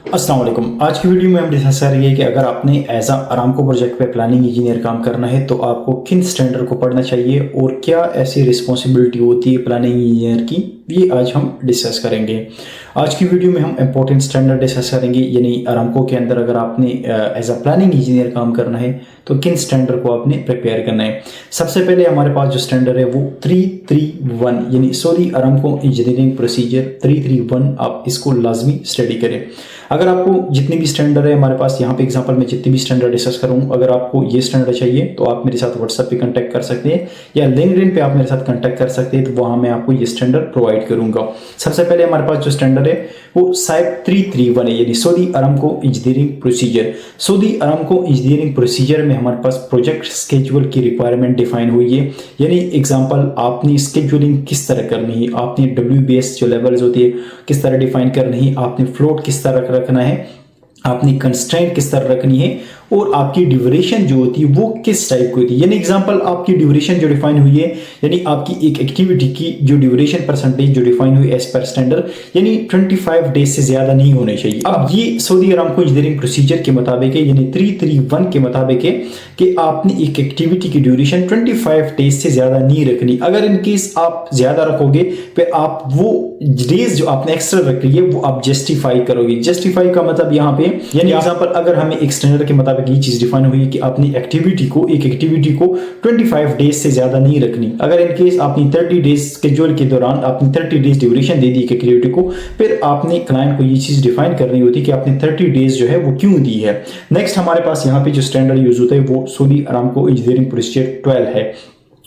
अस्सलाम वालेकुम। आज की वीडियो में हम डिस्कस करेंगे कि अगर आपने एज अरामको प्रोजेक्ट पे प्लानिंग इंजीनियर काम करना है तो आपको किन स्टैंडर्ड को पढ़ना चाहिए और क्या ऐसी रिस्पॉन्सिबिलिटी होती है प्लानिंग इंजीनियर की, ये आज हम डिस्कस करेंगे। आज की वीडियो में हम इंपॉर्टेंट स्टैंडर्ड डिस्कस करेंगे, यानी अरामको के अंदर अगर आपने एज प्लानिंग इंजीनियर काम करना है तो किन स्टैंडर्ड को आपने प्रिपेयर करना है। सबसे पहले हमारे पास जो स्टैंडर्ड है वो 331 यानी सऊदी अरामको इंजीनियरिंग प्रोसीजर 331, आप इसको लाजमी स्टडी करें। अगर आपको जितनी भी स्टैंडर्ड है हमारे पास यहाँ पे एग्जांपल में जितनी भी स्टैंडर्ड डिस्कस करूँ, अगर आपको ये स्टैंडर्ड चाहिए तो आप मेरे साथ व्हाट्सएप पे कांटेक्ट कर सकते हैं या लिंक्डइन पे आप मेरे साथ कांटेक्ट कर सकते हैं, तो वहाँ मैं आपको ये स्टैंडर्ड प्रोवाइड करूँगा। सबसे पहले हमारे पास जो स्टैंडर्ड है वो साइप 331 है, यानी Saudi Aramco engineering procedure. Saudi Aramco engineering procedure में हमारे पास प्रोजेक्ट स्केड्यूल की रिक्वायरमेंट डिफाइन हुई है, यानी एग्जांपल आपने स्केड्यूलिंग किस तरह करनी है, आपने WBS जो लेवल्स होती है किस तरह डिफाइन करनी है, आपने फ्लोट किस तरह रखना है, आपने कंस्ट्रेंट किस तरह रखनी है और आपकी ड्यूरेशन जो होती है वो किस टाइप की होती है। यानी एग्जांपल आपकी ड्यूरेशन जो डिफाइन हुई है, यानी आपकी एक एक्टिविटी की जो ड्यूरेशन परसेंटेज जो डिफाइन हुई एज पर स्टैंडर्ड, यानी 25 डेज से ज्यादा नहीं होने चाहिए। अब ये सऊदी अरामको इंजीनियरिंग प्रोसीजर के मुताबिक है, यानी 331 के मुताबिक है कि आपने एक एक्टिविटी की ड्यूरेशन 25 डेज से ज्यादा नहीं रखनी। अगर इनकेस आप ज्यादा रखोगे फिर आप वो डेज जो आपने एक्स्ट्रा रखी है वो आप जस्टिफाई करोगे। जस्टिफाई का मतलब यहाँ पे, यानी एग्जांपल अगर हमें एक स्टैंडर्ड के मुताबिक ये चीज डिफाइन हुई है कि अपनी एक्टिविटी को 25 डेज से ज्यादा नहीं रखनी। अगर इनकेस आपने 30 डेज स्केड्यूल के दौरान आपने 30 डेज ड्यूरेशन दे दी एक एक्टिविटी को, फिर आपने क्लाइंट को ये चीज डिफाइन करनी होती है कि आपने 30 डेज जो है वो क्यों दी है। नेक्स्ट हमारे पास यहाँ पे जो स्टैंडर्ड यूज होता है वो सऊदी अरामको इंजीनियरिंग प्रोसीजर 12 है,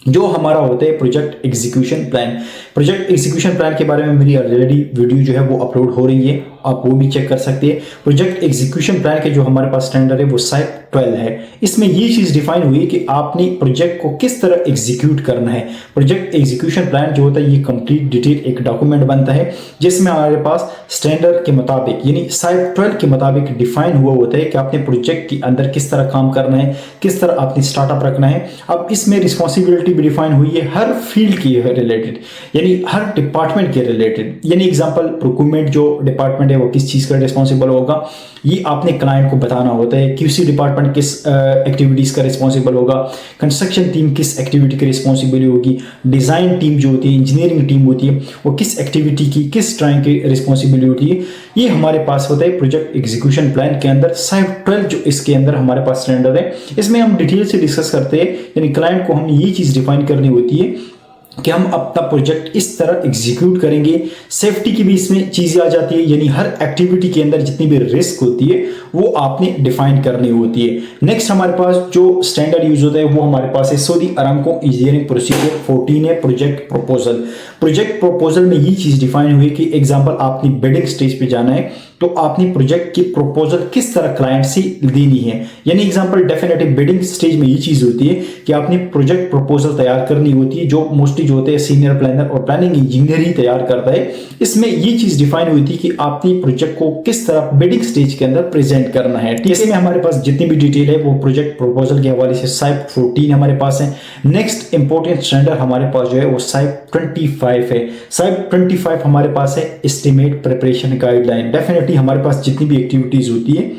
जो हमारा होता है project execution plan. Project execution plan के बारे में मेरी ऑलरेडी वीडियो जो है वो अपलोड हो रही है, आप वो भी चेक कर सकते हैं। प्रोजेक्ट एग्जीक्यूशन प्लान के जो हमारे पास स्टैंडर्ड है वो साइप 12 है। इसमें ये चीज डिफाइन हुई है कि आपने प्रोजेक्ट को किस तरह एग्जीक्यूट करना है। प्रोजेक्ट एग्जीक्यूशन प्लान जो होता है ये कंप्लीट डिटेल एक डॉक्यूमेंट बनता है जिसमें हमारे पास स्टैंडर्ड के मुताबिक यानी साइप 12 के मुताबिक डिफाइन हुआ होता है कि आपने प्रोजेक्ट के अंदर किस तरह काम करना है, किस तरह आपने स्टार्टअप रखना है। अब इसमें रिस्पॉन्सिबिलिटी भी डिफाइन हुई है हर फील्ड की रिलेटेड, यानी हर डिपार्टमेंट के रिलेटेड। यानी एग्जांपल प्रोक्यूरमेंट जो डिपार्टमेंट है वो किस चीज का रिस्पॉन्सिबल होगा, ये आपने क्लाइंट को बताना होता है। QC डिपार्टमेंट किस एक्टिविटीज का रिस्पॉन्सिबल होगा, कंस्ट्रक्शन टीम किस एक्टिविटी की रिस्पॉन्सिबल होगी, डिजाइन टीम जो होती है, इंजीनियरिंग टीम होती है, वो किस एक्टिविटी की किस ड्राइंग की रिस्पॉन्सिबिलिटी होती है। ये हमारे पास होता है प्रोजेक्ट एग्जीक्यूशन प्लान के अंदर। साइप 12 जो इसके अंदर हमारे पास स्टैंडर्ड है, इसमें हम डिटेल से डिस्कस करते हैं, यानी क्लाइंट को हम ये चीज डिफाइन करनी होती है कि हम अपना प्रोजेक्ट इस तरह एग्जीक्यूट करेंगे। सेफ्टी की भी इसमें चीजें आ जाती है, यानी हर एक्टिविटी के अंदर जितनी भी रिस्क होती है वो आपने डिफाइन करनी होती है। नेक्स्ट हमारे पास जो स्टैंडर्ड यूज होता है वो हमारे पास है सऊदी अरामको इंजीनियरिंग प्रोसीजर 14 है, प्रोजेक्ट प्रपोजल। प्रोजेक्ट प्रपोजल में ये चीज डिफाइन हुई कि एग्जांपल आपने बिडिंग स्टेज पे जाना है तो आपने प्रोजेक्ट की प्रपोजल किस तरह क्लाइंट से देनी है। यानी एग्जांपल डेफिनेटिव बिडिंग स्टेज में ये चीज होती है कि आपने प्रोजेक्ट प्रपोजल तैयार करनी होती है, जो मोस्टली जो होते हैं सीनियर प्लानर और प्लानिंग इंजीनियर ही तैयार करता है। इसमें ये चीज डिफाइन हुई थी कि आपने प्रोजेक्ट को किस तरह बिडिंग स्टेज के अंदर प्रेजेंट करना है। इसमें हमारे पास जितनी भी डिटेल है वो प्रोजेक्ट प्रपोजल के हवाले से साइप 14 हमारे पास है। नेक्स्ट इंपॉर्टेंट स्टैंडर्ड हमारे पास जो है वो साइप 25 है। साइप 25 हमारे पास है एस्टिमेट प्रिपरेशन गाइडलाइन। डेफिनेटली हमारे पास जितनी भी एक्टिविटीज होती है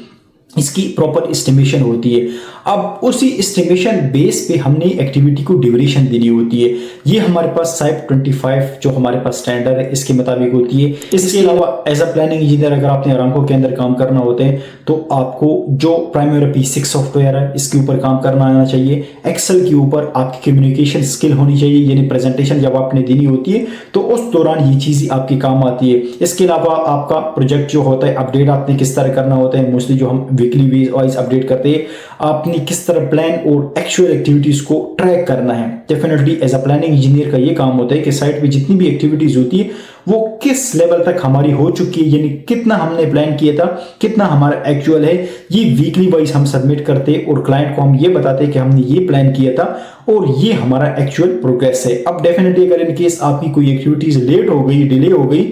इसकी प्रॉपर एस्टिमेशन होती है। अब उसी एस्टिमेशन बेस पे हमने एक्टिविटी को ड्यूरेशन देनी होती है। ये हमारे पास साइप 25 जो हमारे पास स्टैंडर्ड है इसके मुताबिक होती है। इसके अलावा एज अ प्लानिंग इंजीनियर अगर आपने अरामको के अंदर काम करना होता है तो आपको जो प्राइमरी P6 सॉफ्टवेयर है इसके ऊपर काम करना आना चाहिए। एक्सेल के ऊपर आपकी कम्युनिकेशन स्किल होनी चाहिए, यानी प्रेजेंटेशन जब आपने देनी होती है तो उस दौरान ये चीज़ आपके काम आती है। इसके अलावा आपका प्रोजेक्ट जो होता है अपडेट आपने किस तरह करना होता है, मोस्टली जो हम वीकली वाइज अपडेट करते हैं, आपने किस तरह प्लान और एक्चुअल एक्टिविटीज को ट्रैक करना है। Definitely as a planning engineer का ये काम होता है कि साइट पे जितनी भी एक्टिविटीज होती है वो किस लेवल तक हमारी हो चुकी है, यानी कितना हमने प्लान किया था, कितना हमारा एक्चुअल है, ये वीकली वाइज हम सबमिट करते हैं और क्लाइंट को हम ये बताते हैं कि हमने ये प्लान किया था और ये हमारा एक्चुअल प्रोग्रेस है। अब डेफिनेटली अगर इन केस आपकी कोई एक्टिविटीज लेट हो गई, डिले हो गई,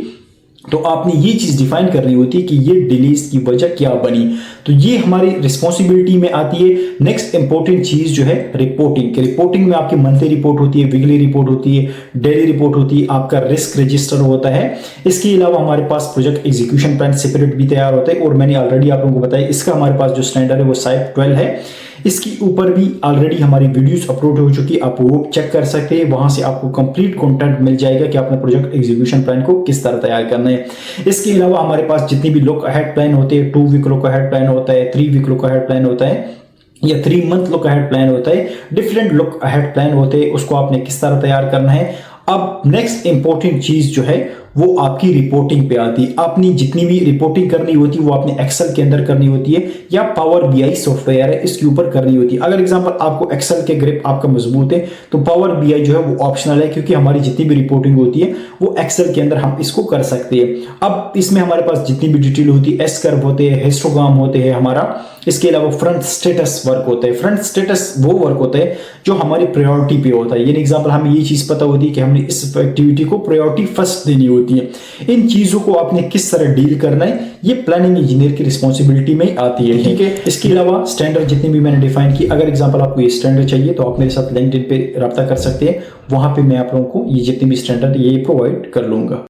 तो आपने ये चीज डिफाइन करनी होती है कि ये डिलेज की वजह क्या बनी। तो ये हमारी रिस्पॉन्सिबिलिटी में आती है। नेक्स्ट इंपॉर्टेंट चीज जो है रिपोर्टिंग। रिपोर्टिंग में आपकी मंथली रिपोर्ट होती है, वीकली रिपोर्ट होती है, डेली रिपोर्ट होती है, आपका रिस्क रजिस्टर होता है। इसके अलावा हमारे पास प्रोजेक्ट एग्जीक्यूशन प्लान सेपरेट भी तैयार होता है, और मैंने ऑलरेडी आप लोगों को बताया इसका हमारे पास जो स्टैंडर्ड है वो साइप 12 है। इसके ऊपर भी ऑलरेडी हमारी वीडियोस अपलोड हो चुकी है, आप वो चेक कर सकते हैं। वहां से आपको कंप्लीट कंटेंट मिल जाएगा कि आपने प्रोजेक्ट एग्जीक्यूशन प्लान को किस तरह तैयार करना है। इसके अलावा हमारे पास जितनी भी लुक अहेड प्लान होते हैं, 2 वीक लुक अहेड प्लान होता है, 3 वीक लुक अहेड प्लान होता है, या 3 मंथ लुक अहेड प्लान होता है, डिफरेंट लुक अहेड प्लान होते हैं, उसको आपने किस तरह तैयार करना है। अब नेक्स्ट इंपॉर्टेंट चीज जो है वो आपकी रिपोर्टिंग पे आती है। आपने जितनी भी रिपोर्टिंग करनी होती है वो आपने एक्सेल के अंदर करनी होती है, या पावर बीआई सॉफ्टवेयर है इसके ऊपर करनी होती है। अगर एग्जांपल आपको एक्सेल के ग्रिप आपका मजबूत है तो पावर बीआई जो है वो ऑप्शनल है, क्योंकि हमारी जितनी भी रिपोर्टिंग होती है वो एक्सेल के अंदर हम इसको कर सकते हैं। अब इसमें हमारे पास जितनी भी डिटेल होती है, एस कर्व होते हैं, हिस्टोग्राम होते हैं हमारा। इसके अलावा फ्रंट स्टेटस वर्क होता है। फ्रंट स्टेटस वो वर्क होता है जो हमारी प्रायोरिटी पे होता है। यानी एग्जांपल हमें ये चीज पता होती है कि हमने इस एक्टिविटी को प्रायोरिटी फर्स्ट देनी होती है। इन चीजों को आपने किस तरह डील करना है ये प्लानिंग इंजीनियर की रिस्पॉन्सिबिलिटी में आती है, ठीक है। इसके अलावा स्टैंडर्ड जितनी भी मैंने डिफाइन की, अगर एग्जांपल आपको ये स्टैंडर्ड चाहिए तो आप मेरे साथ लिंक्डइन पे रब्ता कर सकते हैं। वहां पे मैं आप लोगों को ये जितनी भी स्टैंडर्ड ये प्रोवाइड कर लूंगा।